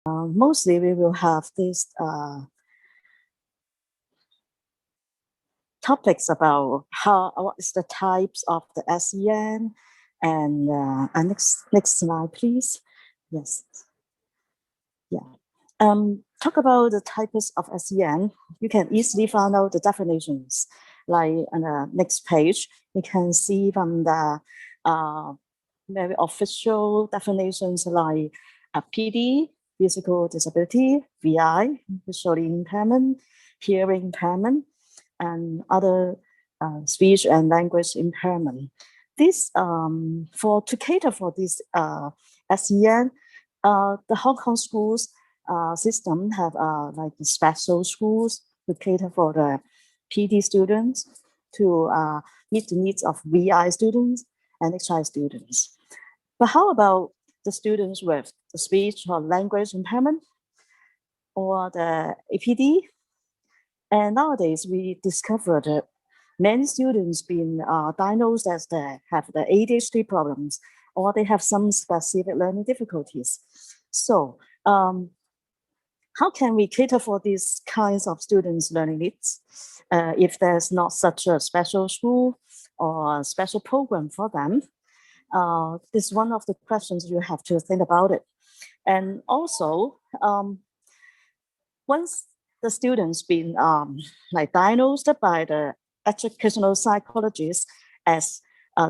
Mostly we will have these topics about what is the types of the SEN, and next slide, please. Yes. Yeah. Talk about the types of SEN. You can easily find out the definitions. Like on the next page, you can see from the very official definitions like PD, physical disability, VI, visually impairment, hearing impairment, and other speech and language impairment. This to cater for this SEN, the Hong Kong schools system have like special schools to cater for the PD students, to meet the needs of VI students and HI students. But how about the students with the speech or language impairment or the APD? And nowadays we discovered that many students being diagnosed as they have the ADHD problems, or they have some specific learning difficulties. So how can we cater for these kinds of students' learning needs if there's not such a special school or a special program for them? This is one of the questions you have to think about it. And also, once the students been like diagnosed by the educational psychologist as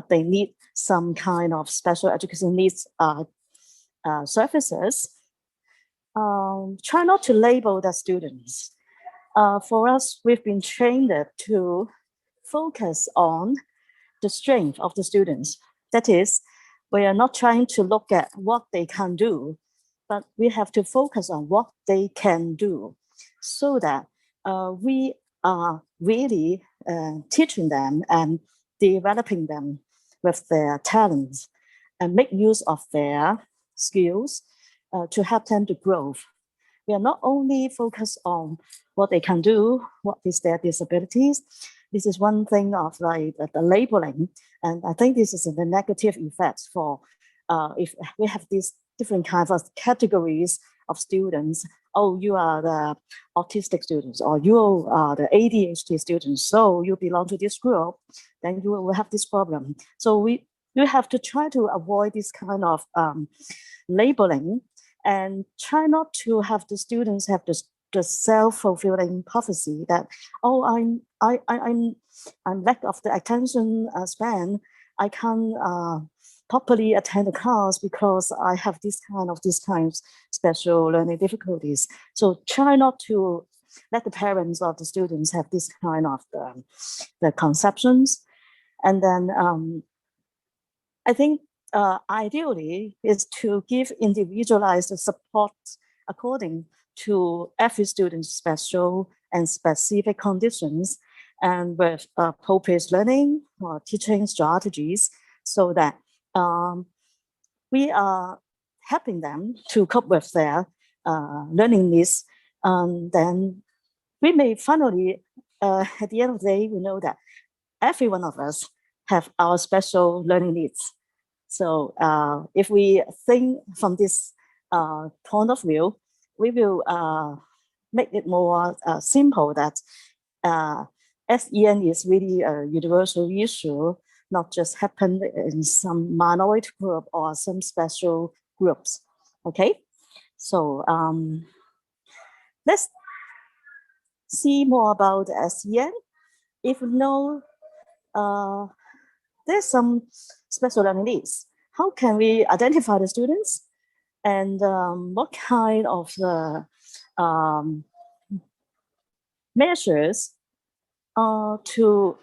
they need some kind of special education needs services, try not to label the students. For us, we've been trained to focus on the strength of the students. That is, we are not trying to look at what they can do, but we have to focus on what they can do, so that we are really teaching them and developing them with their talents and make use of their skills to help them to grow. We are not only focused on what they can do, what is their disabilities. This is one thing of like the labeling, and I think this is the negative effects for if we have these different kinds of categories of students. Oh, you are the autistic students, or you are the ADHD students, so you belong to this group, then you will have this problem. So we have to try to avoid this kind of labeling, and try not to have the students have this the self-fulfilling prophecy that, oh, I'm lack of the attention span. I can't properly attend the class because I have this kind of special learning difficulties. So try not to let the parents of the students have this kind of the conceptions. And then I think ideally is to give individualized support according to every student's special and specific conditions, and with appropriate learning or teaching strategies, so that we are helping them to cope with their learning needs. Then we may finally, at the end of the day, we know that every one of us have our special learning needs. So if we think from this point of view, we will make it more simple that SEN is really a universal issue, not just happen in some minority group or some special groups. Okay, so let's see more about SEN. If we know there's some special learning needs, how can we identify the students, and what kind of measures to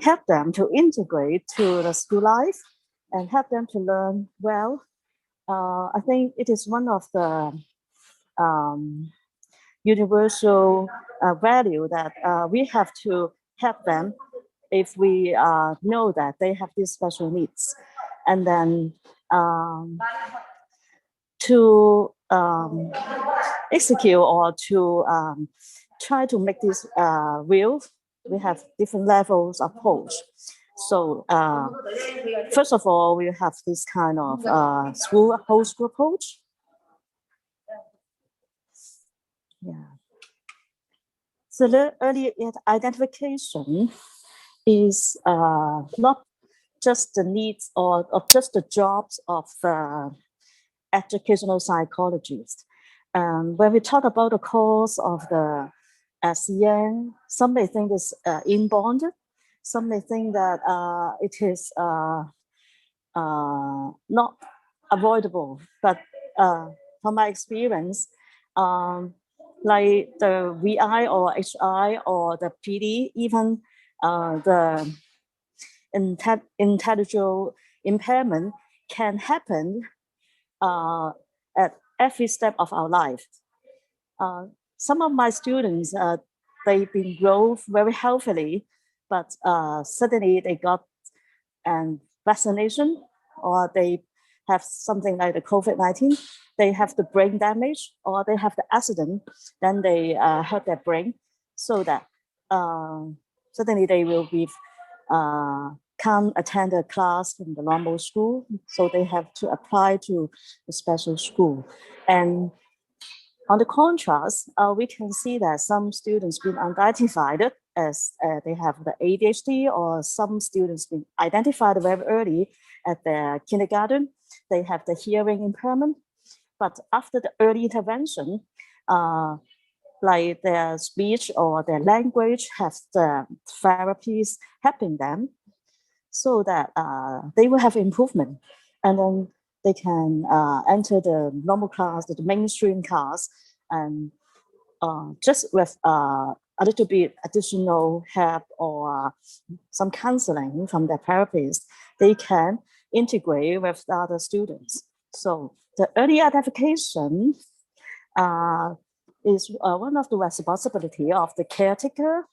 help them to integrate to the school life and help them to learn well? I think it is one of the universal value that we have to help them if we know that they have these special needs. And then to execute or to try to make this real, we have different levels of approach. So first of all, we have this kind of whole school approach. Yeah. So the early identification is not just the needs or just the jobs of the educational psychologist. When we talk about the cause of the SEN, some may think it's inborn, some may think that it is not avoidable. But from my experience, like the VI or HI or the PD, even the intellectual impairment can happen at every step of our life. Some of my students, they've been grown very healthily, but suddenly they got an vaccination or they have something like the COVID-19, they have the brain damage or they have the accident, then they hurt their brain so that suddenly they will be can't attend a class in the normal school, so they have to apply to the special school. And on the contrast, we can see that some students been identified as they have the ADHD, or some students been identified very early at their kindergarten. They have the hearing impairment, but after the early intervention, like their speech or their language have the therapies helping them so that they will have improvement. And then they can enter the normal class, the mainstream class, and just with a little bit additional help or some counseling from their therapist, they can integrate with the other students. So the early identification is one of the responsibility of the caretaker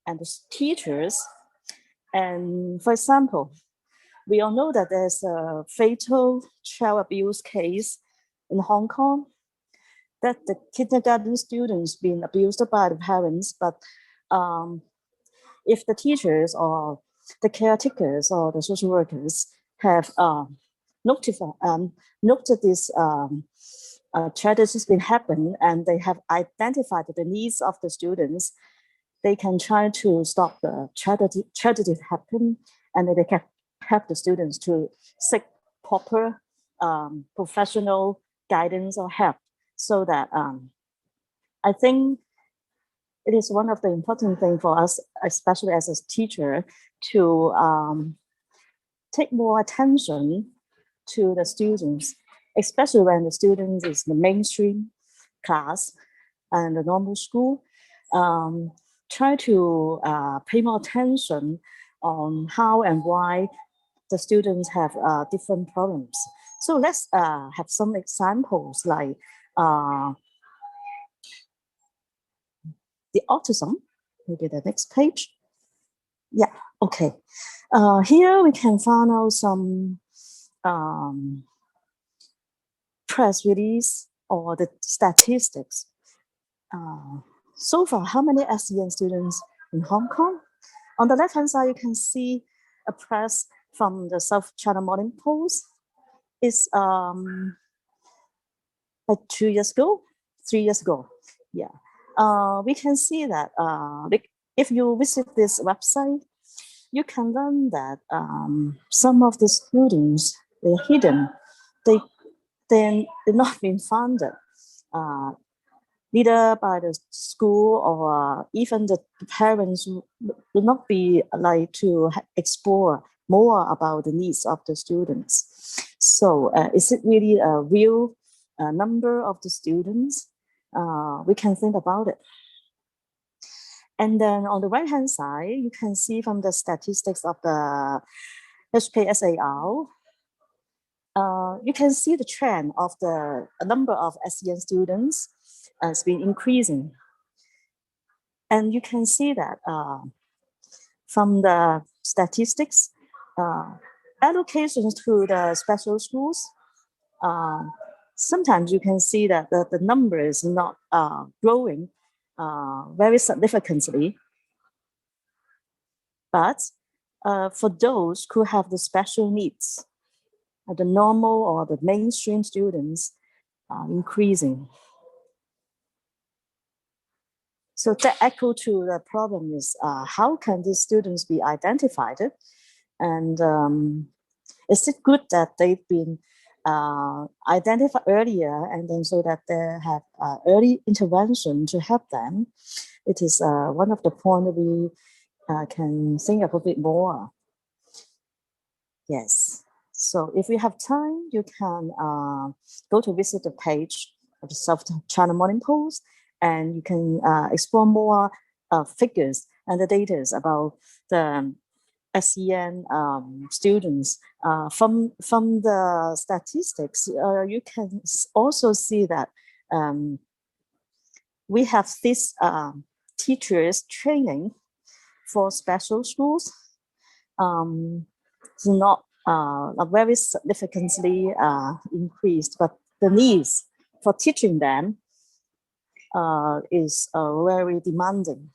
and the teachers. And for example, we all know that there's a fatal child abuse case in Hong Kong, that the kindergarten students being abused by the parents, but if the teachers or the caretakers or the social workers have noted this tragedy has been happening and they have identified the needs of the students, they can try to stop the tragedy happen, and they can help the students to seek proper professional guidance or help. So that I think it is one of the important things for us, especially as a teacher, to take more attention to the students, especially when the students is the mainstream class and the normal school. Try to pay more attention on how and why the students have different problems. So let's have some examples like the autism. Maybe the next page. Yeah, okay. Here we can find out some press release or the statistics. So far, how many SEN students in Hong Kong? On the left-hand side, you can see a press from the South China Morning Post. It's like 2 years ago, 3 years ago. Yeah. We can see that if you visit this website, you can learn that some of the students, they're hidden. They're not being funded, neither by the school or even the parents will not be like to explore more about the needs of the students. So is it really a real number of the students? We can think about it. And then on the right-hand side, you can see from the statistics of the HKSAR, you can see the trend of the number of SEN students has been increasing. And you can see that from the statistics, allocations to the special schools, sometimes you can see that the number is not growing very significantly. But for those who have the special needs, the normal or the mainstream students are increasing. So that echo to the problem is how can these students be identified? And is it good that they've been identified earlier and then so that they have early intervention to help them? It is one of the points we can think of a bit more. Yes. So if you have time, you can go to visit the page of the South China Morning Post, and you can explore more figures and the data about the SEN students. From the statistics, you can also see that we have this teachers training for special schools. It's not very significantly increased, but the needs for teaching them is very demanding.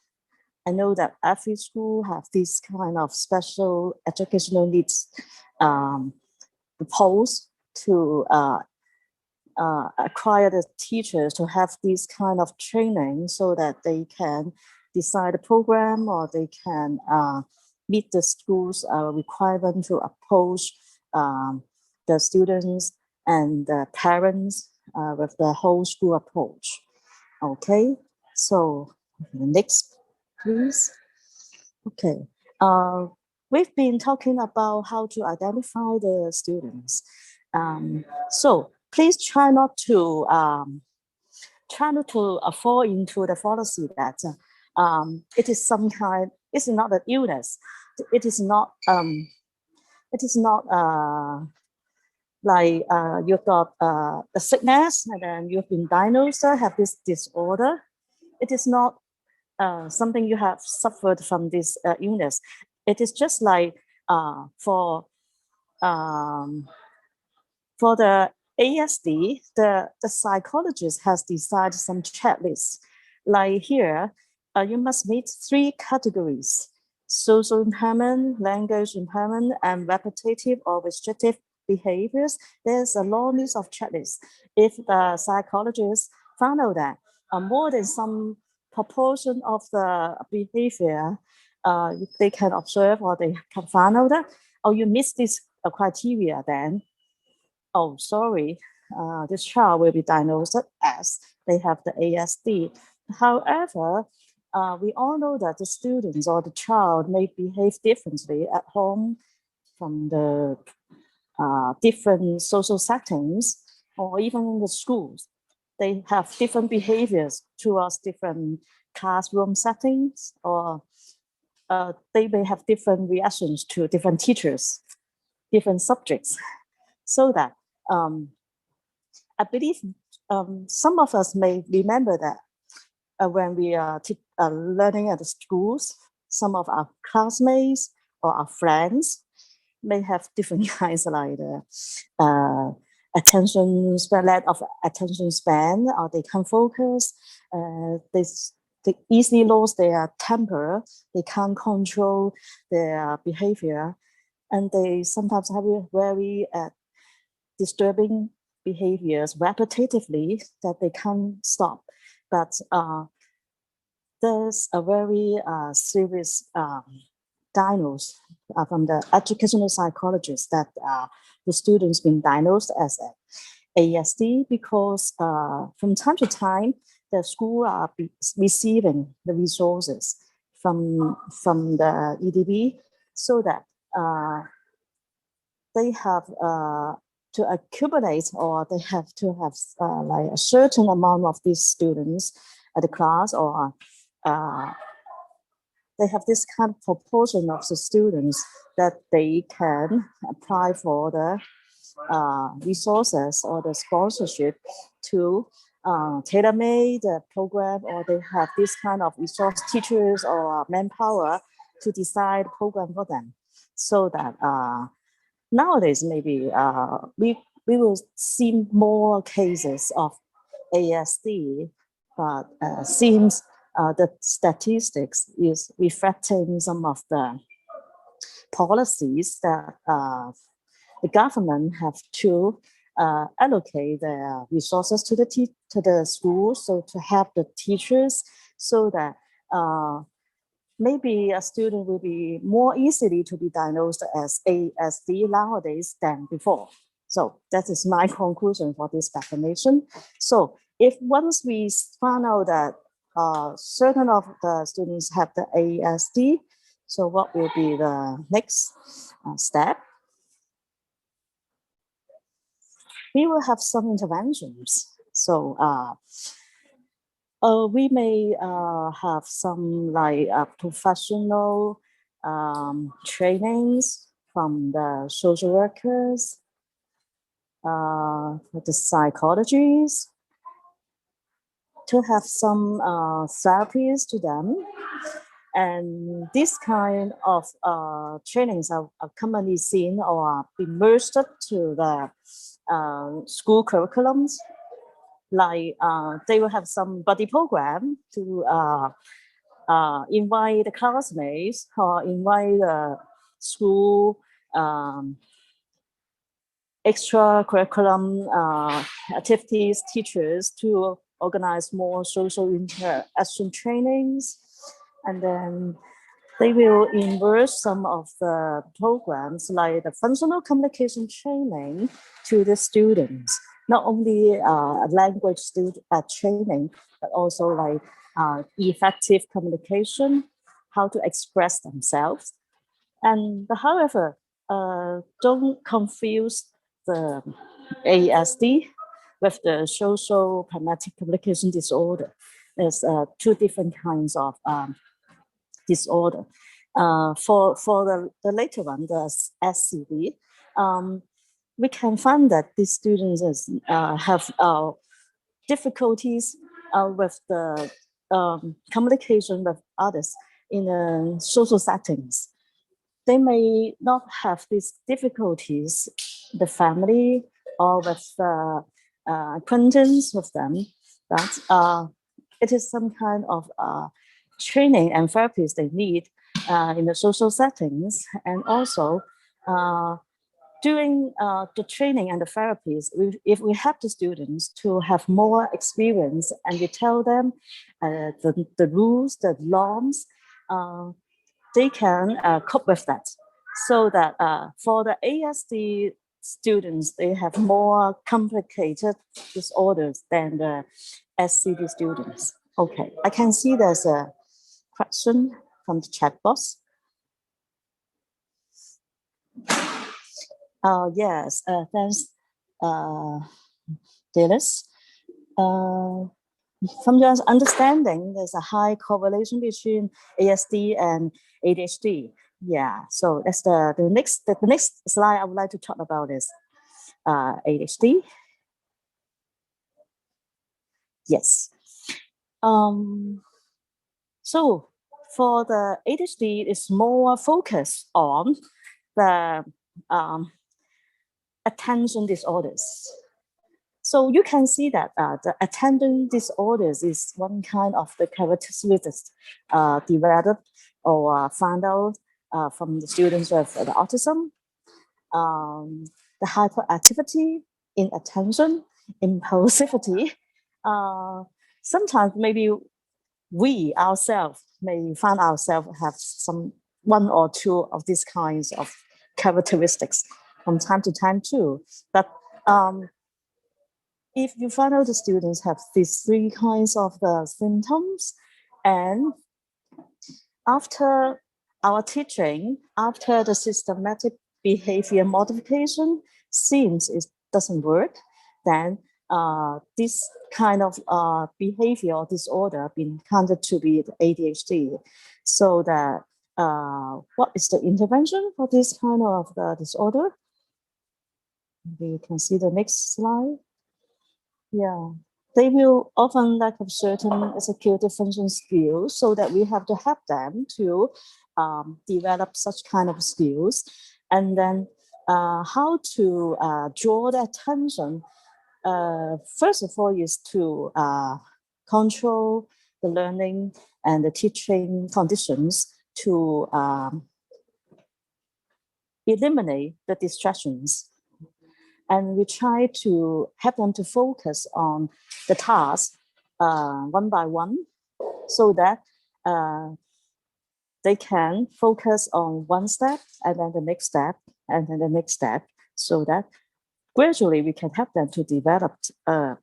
I know that every school have this kind of special educational needs proposed to acquire the teachers to have this kind of training so that they can decide the program or they can meet the school's requirement to approach the students and the parents with the whole school approach. Okay, so next, please. Okay, we've been talking about how to identify the students. So please try not to fall into the fallacy that it is some kind. It's not an illness. It is not. Like you've got a sickness and then you've been diagnosed have this disorder. It is not something you have suffered from this illness. It is just like for the ASD, the psychologist has decided some checklists. Like here, you must meet 3 categories: social impairment, language impairment, and repetitive or restrictive behaviors. There's a long list of checklists. If the psychologist found out that more than some proportion of the behavior they can observe or they can find out that, oh, you miss this criteria, then, oh, sorry, this child will be diagnosed as they have the ASD. However, we all know that the students or the child may behave differently at home from the different social settings or even in the schools. They have different behaviors towards different classroom settings, or they may have different reactions to different teachers, different subjects. So that I believe some of us may remember that when we are learning at the schools, some of our classmates or our friends may have different kinds of like attention span, lack of attention span, or they can't focus. They easily lose their temper. They can't control their behavior, and they sometimes have very disturbing behaviors repetitively that they can't stop. But there's a very serious diagnosis from the educational psychologist that the students been diagnosed as ASD because from time to time the school are receiving the resources from the EDB so that they have to accumulate, or they have to have like a certain amount of these students at the class, or they have this kind of proportion of the students that they can apply for the resources or the sponsorship to tailor-made the program, or they have this kind of resource teachers or manpower to decide the program for them. So that nowadays maybe we will see more cases of ASD, but seems the statistics is reflecting some of the policies that the government have to allocate their resources to the school, so to help the teachers, so that maybe a student will be more easily to be diagnosed as ASD nowadays than before. So that is my conclusion for this definition. So if once we found out that certain of the students have the ASD, so what will be the next step? We will have some interventions. So we may have some like professional trainings from the social workers, the psychologists, to have some therapies to them. And this kind of trainings are commonly seen or are immersed to the school curriculums. Like they will have some buddy program to invite the classmates or invite the school extra curriculum activities teachers to organize more social interaction trainings. And then they will immerse some of the programs like the functional communication training to the students, not only language training, but also like effective communication, how to express themselves. And however, don't confuse the ASD with the social pragmatic communication disorder. There's two different kinds of disorder. For the later one, the SCD, we can find that these students have difficulties with the communication with others in social settings. They may not have these difficulties, the family or with the acquaintance with them, but it is some kind of training and therapies they need in the social settings. And also during the training and the therapies, if we help the students to have more experience and we tell them the rules, the norms, they can cope with that. So that for the ASD students, they have more complicated disorders than the SCD students. Okay, I can see there's a question from the chat box. Yes, thanks, Dennis. From your understanding, there's a high correlation between ASD and ADHD. Yeah, so that's the next slide I would like to talk about is ADHD. Yes. So for the ADHD, it's more focused on the attention disorders. So you can see that the attention disorders is one kind of the characteristics developed or found out from the students with the autism, the hyperactivity, inattention, impulsivity. Sometimes maybe we ourselves may find ourselves have one or two of these kinds of characteristics from time to time too. But if you find out the students have these three kinds of the symptoms, and after our teaching, after the systematic behavior modification seems it doesn't work, then this kind of behavior or disorder been counted to be ADHD. So that what is the intervention for this kind of disorder? We can see the next slide. Yeah, they will often lack of certain executive function skills, so that we have to help them to develop such kind of skills. And then how to draw the attention. First of all is to control the learning and the teaching conditions to eliminate the distractions. and we try to help them to focus on the task one by one, so that they can focus on one step and then the next step and then the next step, so that gradually we can help them to develop a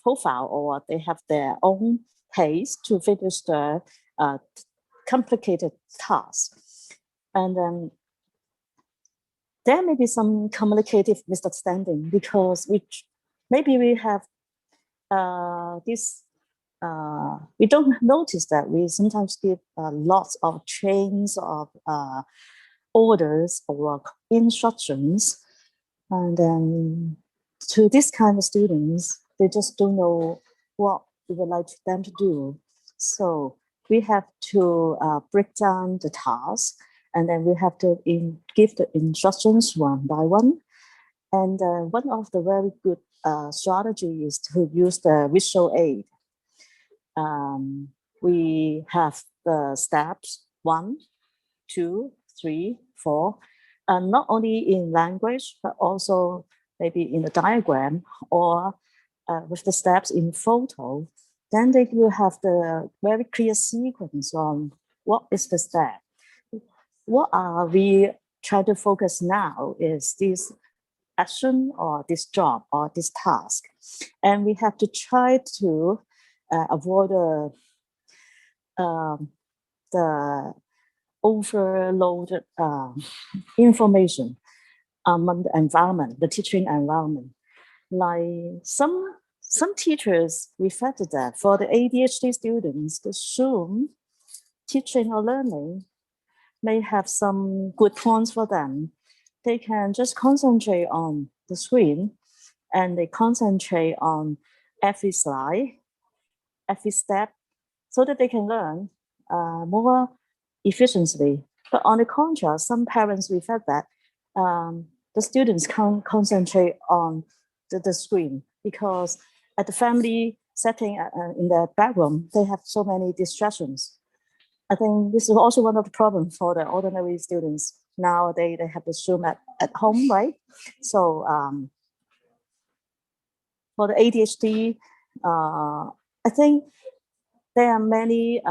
profile, or they have their own pace to finish the complicated tasks. And then there may be some communicative misunderstanding, because maybe we have we don't notice that we sometimes give lots of chains of orders or instructions, and then to this kind of students, they just don't know what we would like them to do. So we have to break down the task, and then we have to give the instructions one by one. And one of the very good strategy is to use the visual aid. We have the steps 1, 2, 3, 4, and not only in language, but also maybe in the diagram, or with the steps in photo. Then they will have the very clear sequence on what is the step. What are we trying to focus now is this action or this job or this task. And we have to try to avoid the overloaded information among the environment, the teaching environment. Like some teachers reflected that for the ADHD students, the Zoom teaching or learning may have some good points for them. They can just concentrate on the screen, and they concentrate on every slide, every step, so that they can learn more efficiently. But on the contrary, some parents refer that the students can't concentrate on the screen, because at the family setting in their background, they have so many distractions. I think this is also one of the problems for the ordinary students. Now they have the Zoom at home, right? So for the ADHD, I think there are many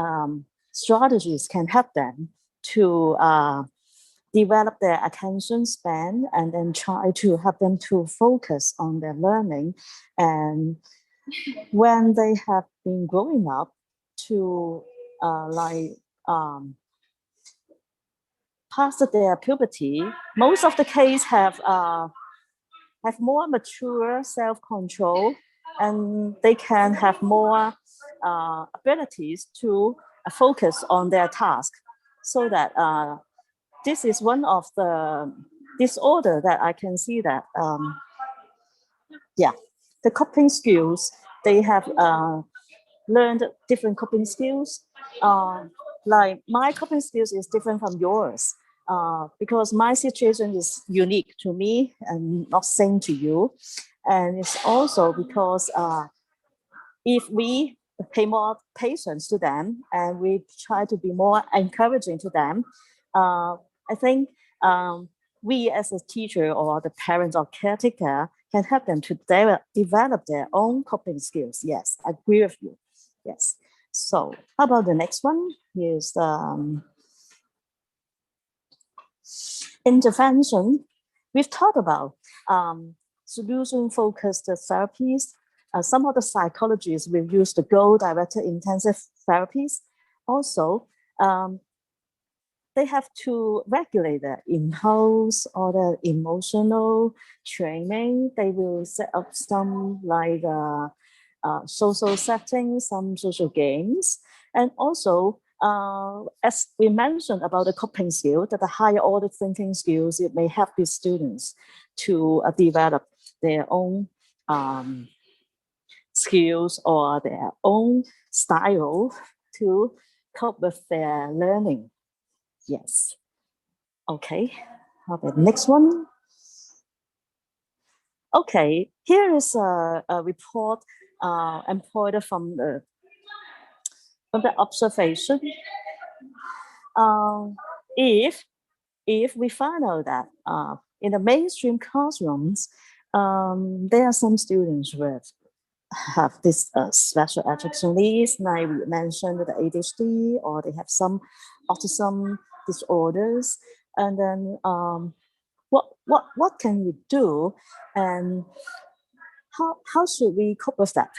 strategies can help them to develop their attention span, and then try to help them to focus on their learning. And when they have been growing up to past their puberty, most of the case have more mature self-control, and they can have more abilities to focus on their task. So that this is one of the disorder that I can see that, the coping skills, they have learned different coping skills. Like my coping skills is different from yours, because my situation is unique to me and not same to you. And it's also because if we pay more patience to them and we try to be more encouraging to them, I think we as a teacher or the parents or caretaker can help them to develop their own coping skills. Yes, I agree with you. Yes. So how about the next one? Is intervention. We've talked about solution-focused therapies. Some of the psychologists will use the goal-directed intensive therapies. Also, they have to regulate their impulse or the emotional training. They will set up some like social settings, some social games. And also, as we mentioned about the coping skill, that the higher order thinking skills, it may help these students to develop their own skills or their own style to cope with their learning. Yes. Okay. Okay. Next one. Okay. Here is a report employed from the observation. If we find out that in the mainstream classrooms, There are some students with have this special education needs, like we mentioned the ADHD, or they have some autism disorders. And then what can we do, and how should we cope with that?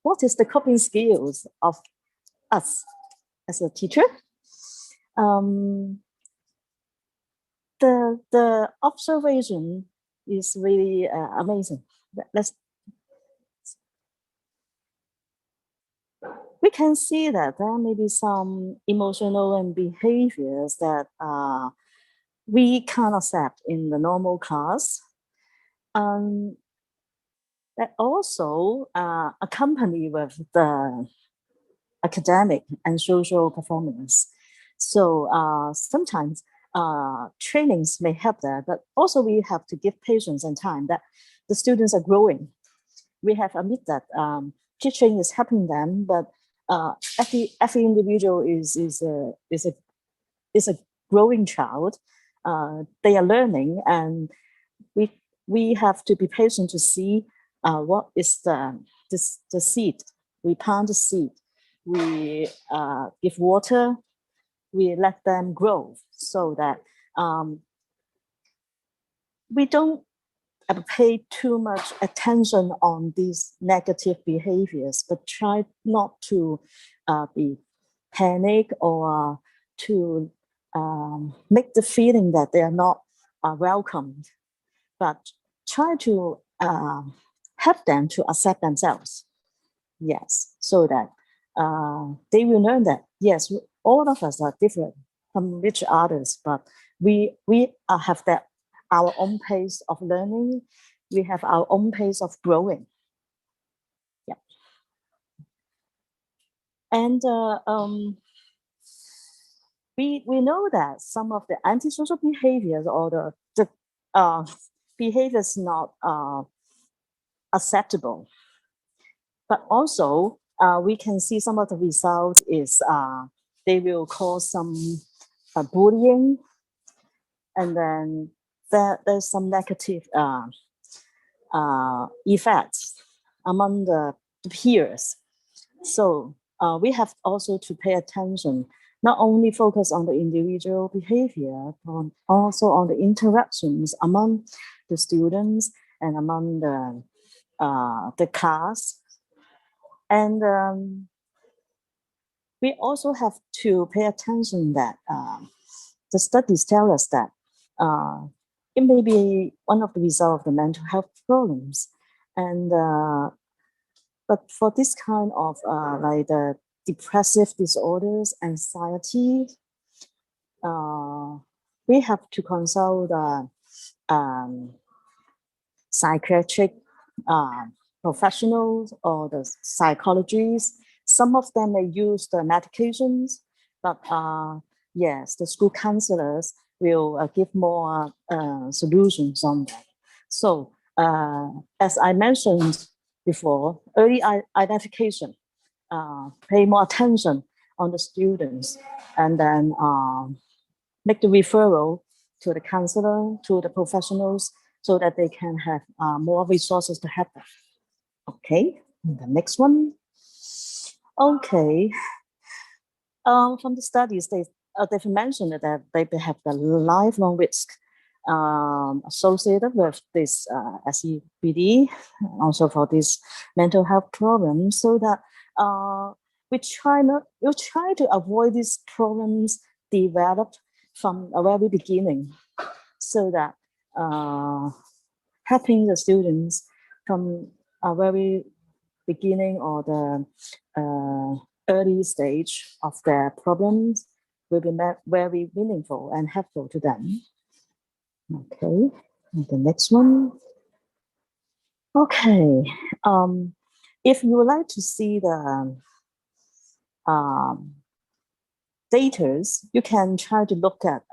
What is the coping skills of us as a teacher? The observation is really amazing. We can see that there may be some emotional and behaviors that we can't accept in the normal class. That also accompany with the academic and social performance. So sometimes trainings may help that, but also we have to give patience and time that the students are growing. We have admit that teaching is helping them, but every individual is a growing child. They are learning, and we have to be patient to see what is the seed. We plant the seed. We give water. We let them grow so that we don't pay too much attention on these negative behaviors, but try not to be panic or to make the feeling that they are not welcomed, but try to help them to accept themselves. Yes, so that they will learn that, yes, all of us are different from each others, but we have that our own pace of learning. We have our own pace of growing. Yeah. And we know that some of the antisocial behaviors or the behaviors not acceptable. But also, we can see some of the results is they will cause some bullying, and then there's some negative effects among the peers. So we have also to pay attention, not only focus on the individual behavior, but also on the interactions among the students and among the class. And we also have to pay attention that the studies tell us that it may be one of the results of the mental health problems. And but for this kind of like the depressive disorders, anxiety, we have to consult psychiatric professionals or the psychologists. Some of them may use the medications, but yes, the school counselors will give more solutions on that. So as I mentioned before, early identification, pay more attention on the students, and then make the referral to the counselor, to the professionals, so that they can have more resources to help them. Okay, the next one. Okay, from the studies, they've mentioned that they have the lifelong risk associated with this SEBD, also for this mental health problem, so that we try to avoid these problems developed from a very beginning, so that helping the students from a very beginning or the early stage of their problems will be very meaningful and helpful to them. Okay, and the next one. Okay, if you would like to see the data, you can try to look at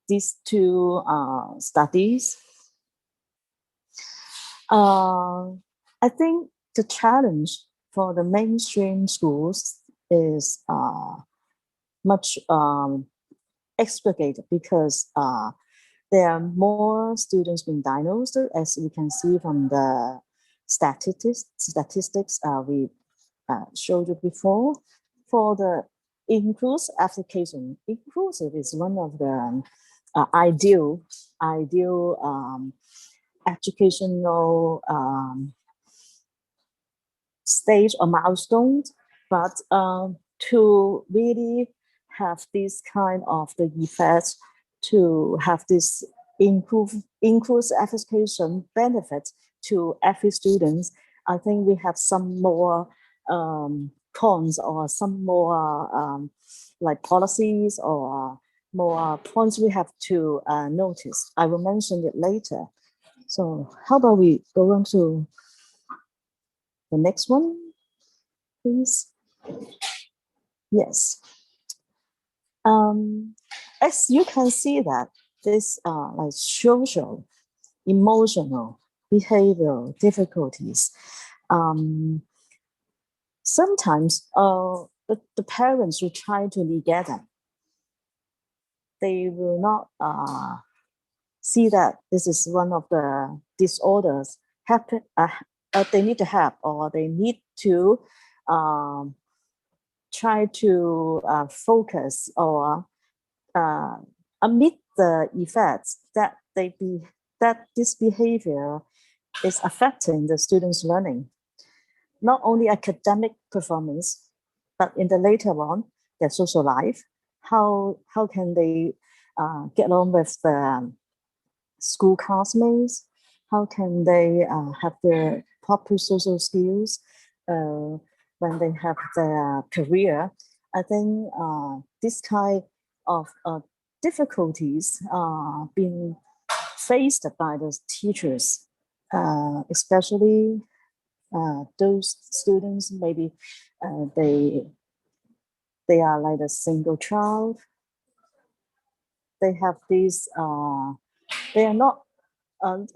these two studies. I think the challenge for the mainstream schools is much expurgated, because there are more students being diagnosed, as we can see from the statistics we showed you before. For the inclusive application, inclusive is one of the ideal educational stage or milestones, but to really have this kind of the effects, to have this inclusive education benefit to every student, I think we have some more cons or some more like policies or more points we have to notice. I will mention it later. So how about we go on to the next one, please? Yes. As you can see that this like social, emotional, behavioral difficulties, sometimes the parents will try to negate them. They will not see that this is one of the disorders they need to have, or they need to try to focus or amid the effects that that this behavior is affecting the students' learning, not only academic performance, but in the later on, their social life. How can they get along with the school classmates? How can they have their proper social skills when they have their career? I think this kind of difficulties are being faced by the teachers, especially those students maybe they are like a single child. They have these. They are not.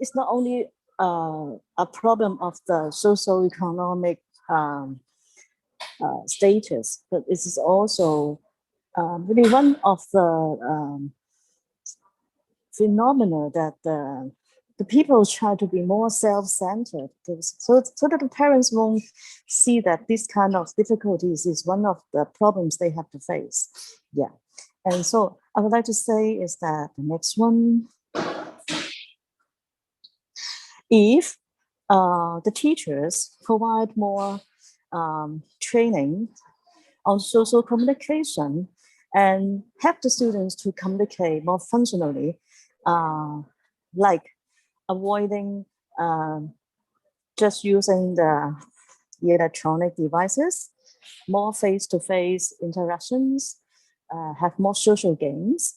It's not only a problem of the socio-economic status, but it is also really one of the phenomena that the people try to be more self-centered, so that the parents won't see that this kind of difficulties is one of the problems they have to face. Yeah, and so I would like to say is that the next one, if the teachers provide more training on social communication and help the students to communicate more functionally, like avoiding just using the electronic devices, more face-to-face interactions, have more social games.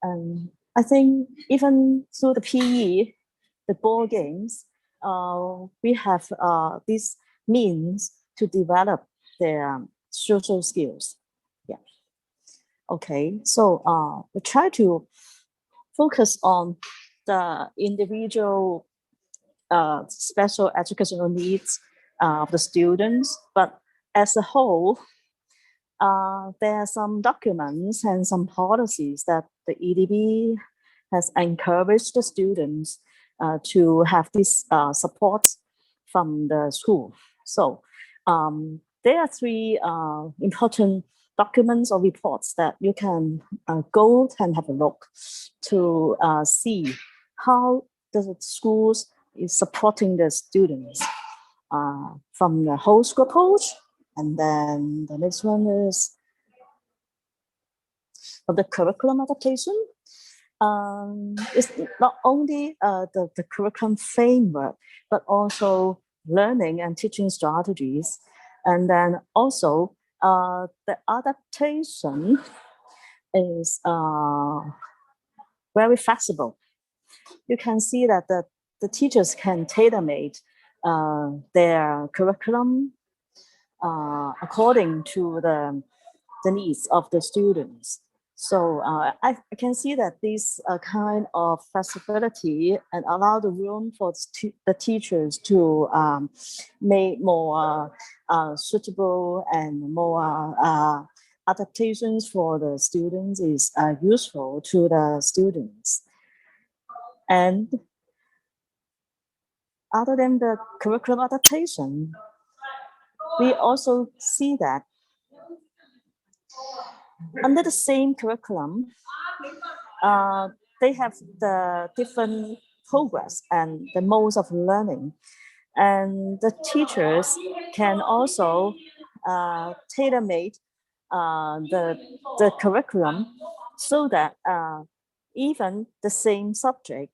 And I think even through the PE, the board games, we have these means to develop their social skills. Yeah. Okay, so we try to focus on the individual special educational needs of the students, but as a whole, there are some documents and some policies that the EDB has encouraged the students to have this support from the school. So there are three important documents or reports that you can go and have a look to see how the schools is supporting the students from the whole school approach. And then the next one is the curriculum adaptation. It's not only the curriculum framework, but also learning and teaching strategies. And then also the adaptation is very flexible. You can see that the teachers can tailor-make their curriculum according to the needs of the students. So I can see that this kind of flexibility and allow the room for the teachers to make more suitable and more adaptations for the students is useful to the students. And other than the curriculum adaptation, we also see that under the same curriculum, they have the different progress and the modes of learning. And the teachers can also tailor-make the curriculum so that even the same subject,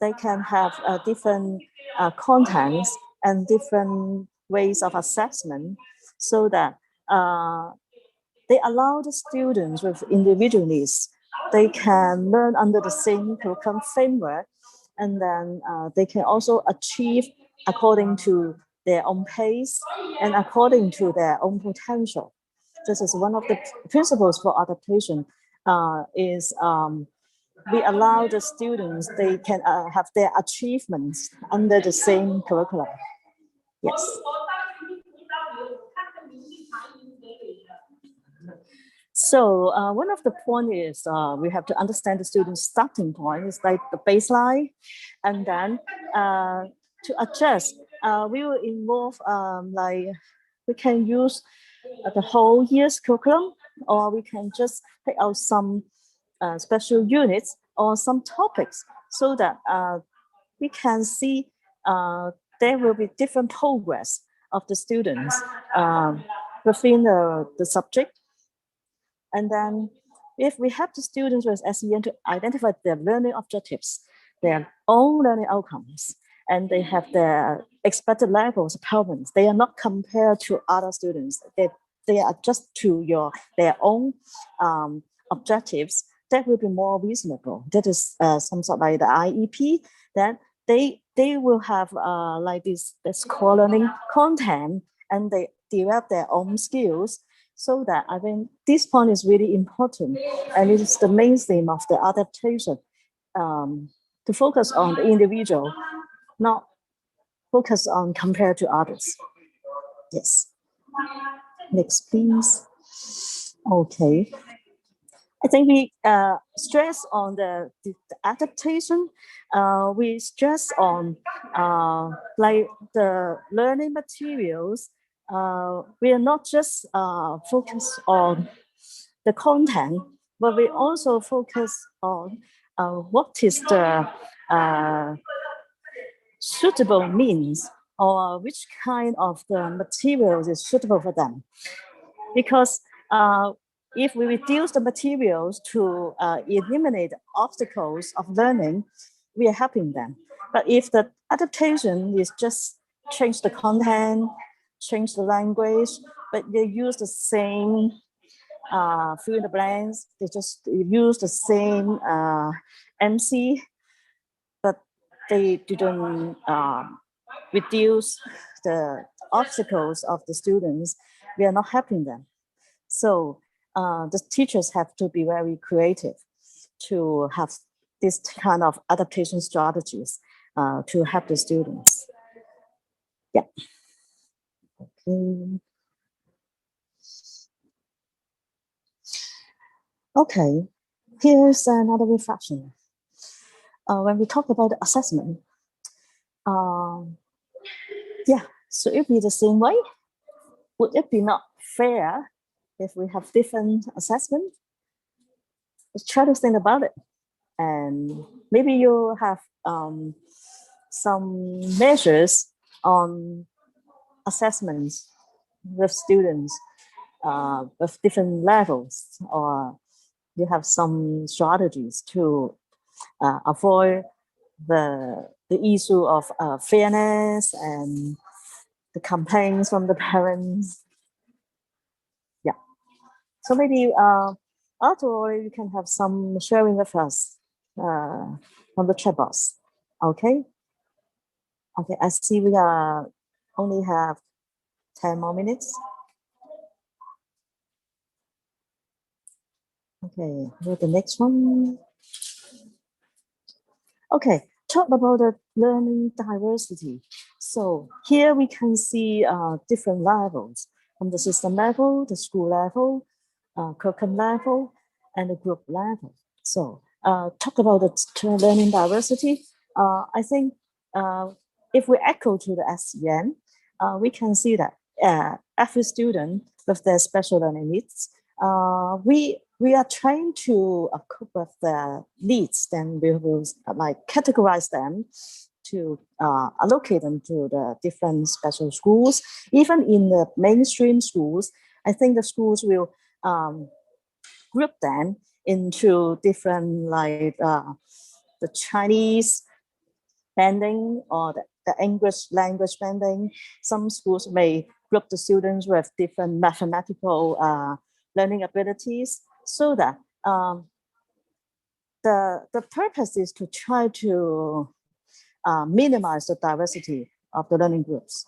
they can have different contents and different ways of assessment so that they allow the students with individual needs, they can learn under the same curriculum framework, and then they can also achieve according to their own pace and according to their own potential. This is one of the principles for adaptation, we allow the students, they can have their achievements under the same curriculum. Yes. So one of the points is we have to understand the student's starting point. It's like the baseline, and then to adjust, we will involve like we can use the whole year's curriculum, or we can just pick out some special units or some topics so that we can see there will be different progress of the students within the subject. And then if we help the students with SEN to identify their learning objectives, their own learning outcomes, and they have their expected levels of performance, they are not compared to other students. They are just to their own objectives. That will be more reasonable. That is some sort of like the IEP. That they will have like this core learning content, and they develop their own skills. So that I think this point is really important, and it is the main theme of the adaptation, to focus on the individual, not focus on compared to others. Yes. Next, please. Okay. I think we stress on the adaptation. We stress on like the learning materials. We are not just focused on the content, but we also focus on what is the suitable means, or which kind of the materials is suitable for them. Because if we reduce the materials to eliminate obstacles of learning, we are helping them. But if the adaptation is just change the content, change the language, but they use the same fill in the blanks, they just use the same MC, but they didn't reduce the obstacles of the students, we are not helping them. So the teachers have to be very creative to have this kind of adaptation strategies to help the students. Yeah. Okay. Okay, here's another reflection. When we talk about the assessment, yeah, should it be the same way? Would it be not fair if we have different assessment? Let's try to think about it. And maybe you have some measures on assessments with students with different levels, or you have some strategies to avoid the issue of fairness and the complaints from the parents. Yeah. So maybe afterward you can have some sharing with us from the chat box. Okay. Okay. I see we only have 10 more minutes. Okay. Here's the next one. Okay. Talk about the learning diversity. So here we can see different levels, from the system level, the school level, curriculum level, and the group level. So talk about the learning diversity, I think if we echo to the SEN, we can see that every student with their special learning needs, we are trying to cope with their needs. Then we will like categorize them to allocate them to the different special schools. Even in the mainstream schools, I think the schools will group them into different, like the Chinese banding or the English language banding. Some schools may group the students with different mathematical learning abilities, so that the purpose is to try to minimize the diversity of the learning groups.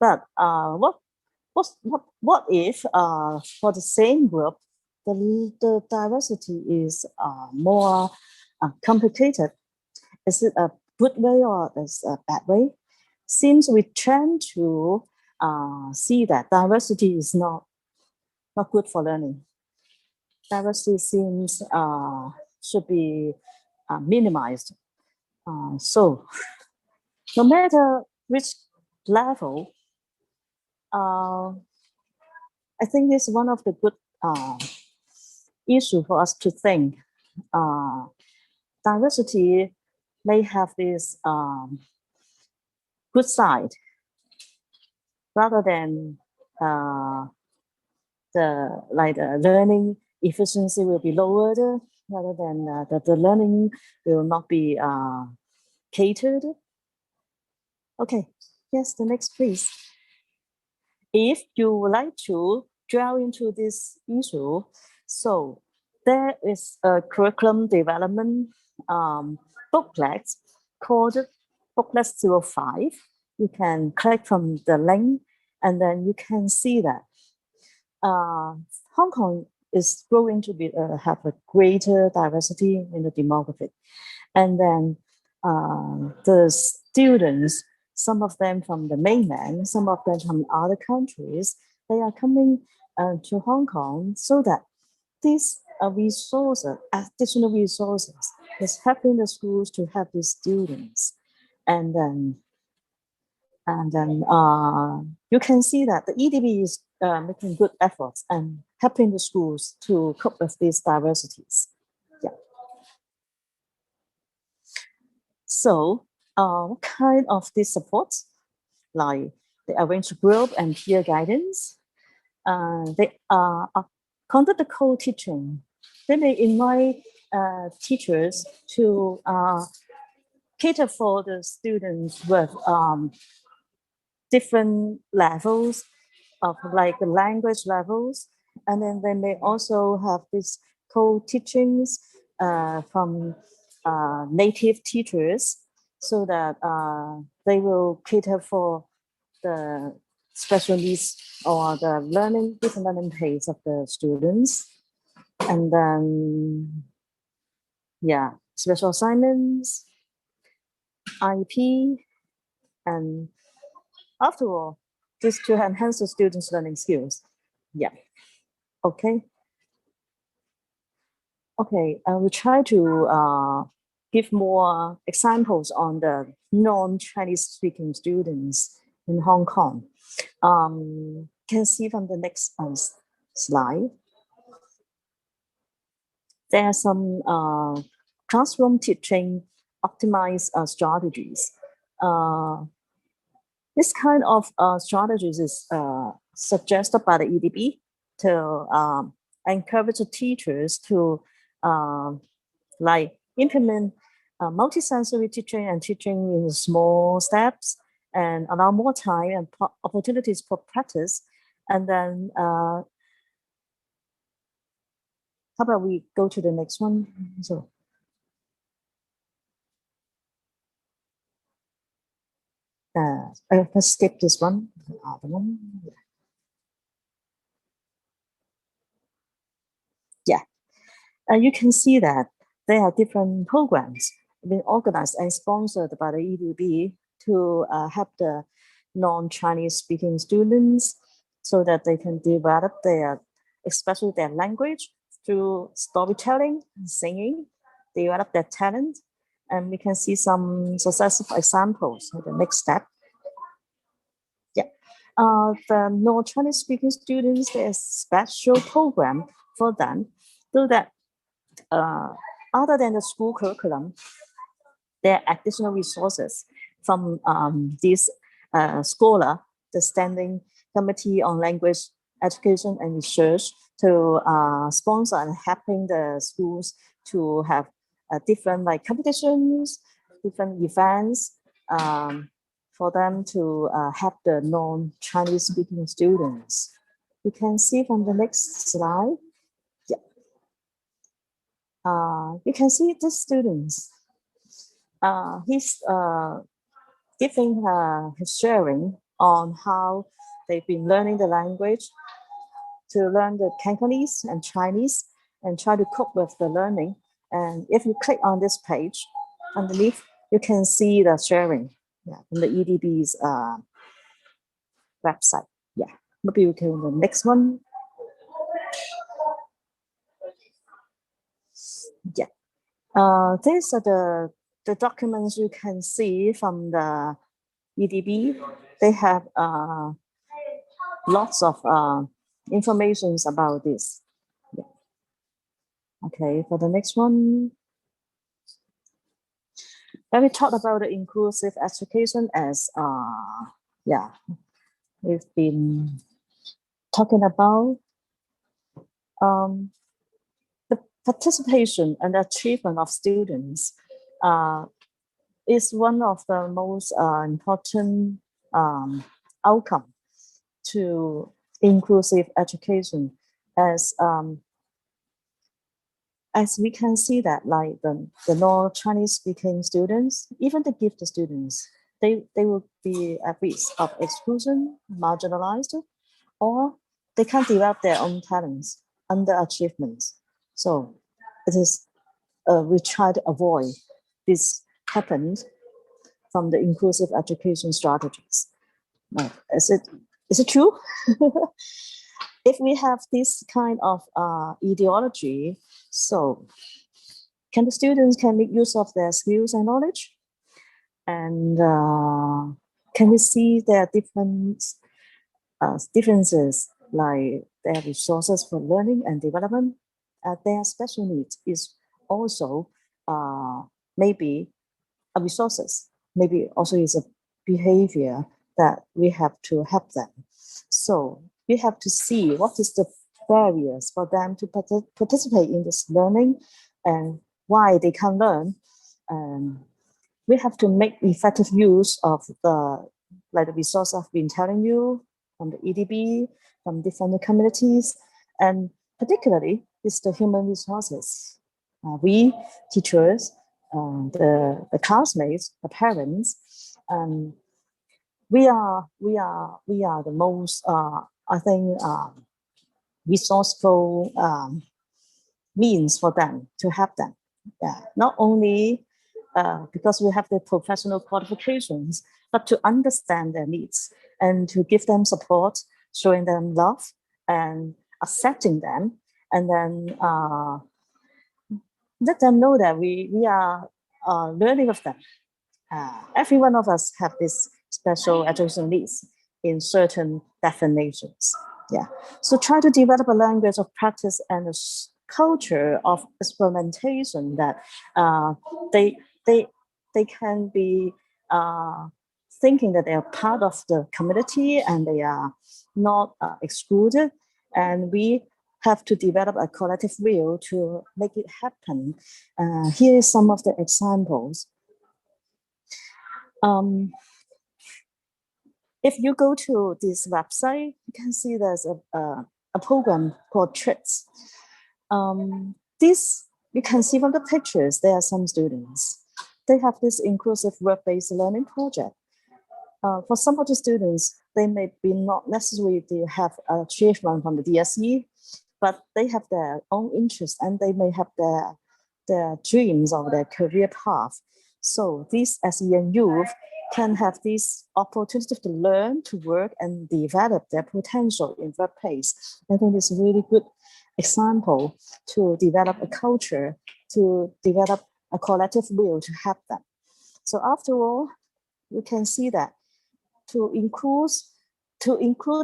But what if for the same group, the diversity is more complicated? Is it a good way or is it a bad way? Since we tend to see that diversity is not good for learning. Diversity seems should be minimized. So no matter which level, I think it's one of the good issue for us to think. Diversity may have this good side, rather than the learning efficiency will be lowered, rather than the learning will not be catered. Okay, yes, the next please. If you would like to drill into this issue, so there is a curriculum development booklet called Booklet 05. You can click from the link, and then you can see that Hong Kong is growing to be have a greater diversity in the demographic. And then the students, some of them from the mainland, some of them from other countries, they are coming to Hong Kong, so that these resources, additional resources, is helping the schools to have these students. And then you can see that the EDB is making good efforts and helping the schools to cope with these diversities. Yeah. So what kind of these supports? Like they arrange group and peer guidance. They conduct the co-teaching. They may invite teachers to cater for the students with different levels of like the language levels. And then they may also have these co-teachings from native teachers, so that they will cater for the special needs or the different learning pace of the students. And then, yeah, special assignments, IEP, and after all, this to enhance the students' learning skills. Yeah. Okay. Okay. We try to give more examples on the non-Chinese speaking students in Hong Kong. Can see from the next slide. There are some classroom teaching optimized strategies. This kind of strategies is suggested by the EDB to encourage the teachers to like implement multisensory teaching and teaching in small steps, and allow more time and opportunities for practice. And then how about we go to the next one? So let's skip this one. The other one. Yeah. You can see that there are different programs being organized and sponsored by the EDB to help the non-Chinese speaking students, so that they can develop especially their language through storytelling and singing. develop their talent. And we can see some successful examples in the next step. Yeah, the non-Chinese speaking students, there's special program for them so that other than the school curriculum, there are additional resources from this scholar, the Standing Committee on Language Education and Research, to sponsor and helping the schools to have different like competitions, different events for them to help the non-Chinese speaking students. You can see from the next slide. Yeah. You can see the students. He's giving his sharing on how they've been learning the language, to learn the Cantonese and Chinese and try to cope with the learning. And if you click on this page underneath, you can see the sharing from the EDB's website. Yeah, maybe we can the next one. Yeah, these are the documents you can see from the EDB. They have lots of information about this. Yeah. Okay, for the next one. When we talk about the inclusive education as, we've been talking about the participation and achievement of students is one of the most important outcome to inclusive education, as we can see that like the non-Chinese speaking students, even the gifted students, they will be at risk of exclusion, marginalized, or they can't develop their own talents, underachievements. So it is, we try to avoid this happens from the inclusive education strategies. Is it true? If we have this kind of ideology, so can the students can make use of their skills and knowledge? And can we see their differences, like their resources for learning and development? Their special needs is also maybe a resources, maybe also is a behavior that we have to help them. So we have to see what is the barriers for them to participate in this learning and why they can't learn. We have to make effective use of the resource I've been telling you from the EDB, from different communities, and particularly it's the human resources. We teachers, the classmates, the parents, we are the most I think resourceful means for them to help them. Yeah, not only because we have the professional qualifications, but to understand their needs and to give them support, showing them love and accepting them, and then let them know that we are learning of them. Every one of us have this special educational needs in certain definitions. Yeah. So try to develop a language of practice and a culture of experimentation that they can be thinking that they are part of the community and they are not excluded. And we have to develop a collective will to make it happen. Here is some of the examples. If you go to this website, you can see there's a program called Chatteris. This, you can see from the pictures, there are some students. They have this inclusive work-based learning project. For some of the students, they may be not necessarily to have achievement from the DSE, but they have their own interests and they may have their dreams of their career path. So these SEN youth can have this opportunity to learn, to work, and develop their potential in workplace. I think it's really good example to develop a culture, to develop a collective will to help them. So after all, you can see that to include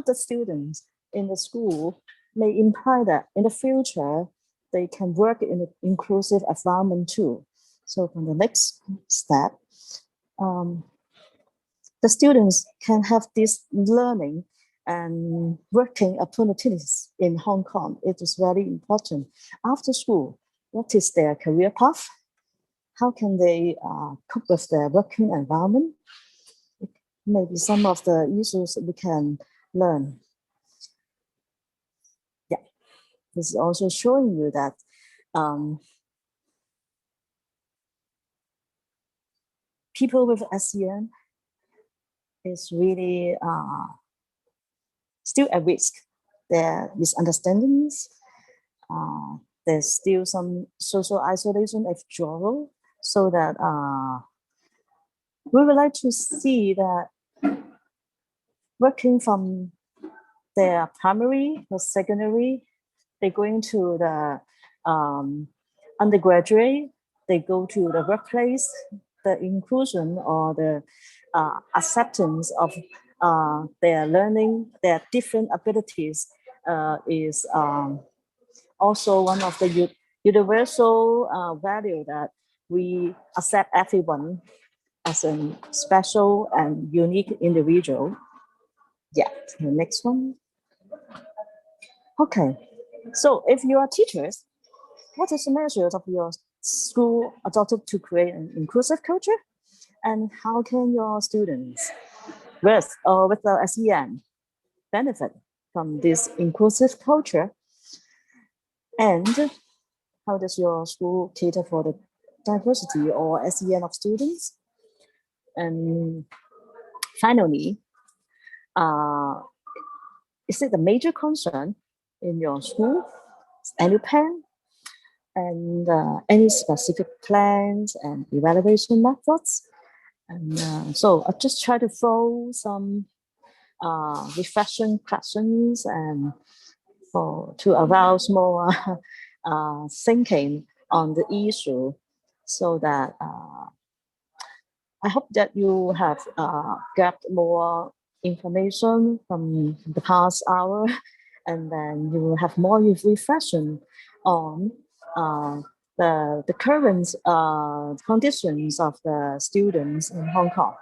the students in the school may imply that in the future, they can work in an inclusive environment too. So from the next step, the students can have this learning and working opportunities in Hong Kong. It is very important. After school, what is their career path? How can they cope with their working environment? Maybe some of the issues we can learn. Yeah, this is also showing you that people with SEN is really still at risk. There are misunderstandings. There's still some social isolation, withdrawal, so that we would like to see that working from their primary or secondary, they're going to the undergraduate, they go to the workplace, the inclusion or the acceptance of their learning, their different abilities is also one of the universal value that we accept everyone as a special and unique individual. Yeah, the next one. Okay, so if you are teachers, what is the measures of your school adopted to create an inclusive culture? And how can your students with or without SEN benefit from this inclusive culture? And how does your school cater for the diversity or SEN of students? And finally, is it a major concern in your school, annual plan, and any specific plans and evaluation methods? And so I just try to throw some reflection questions and to arouse more thinking on the issue, so that I hope that you have grabbed more information from the past hour, and then you will have more reflection on the current conditions of the students in Hong Kong.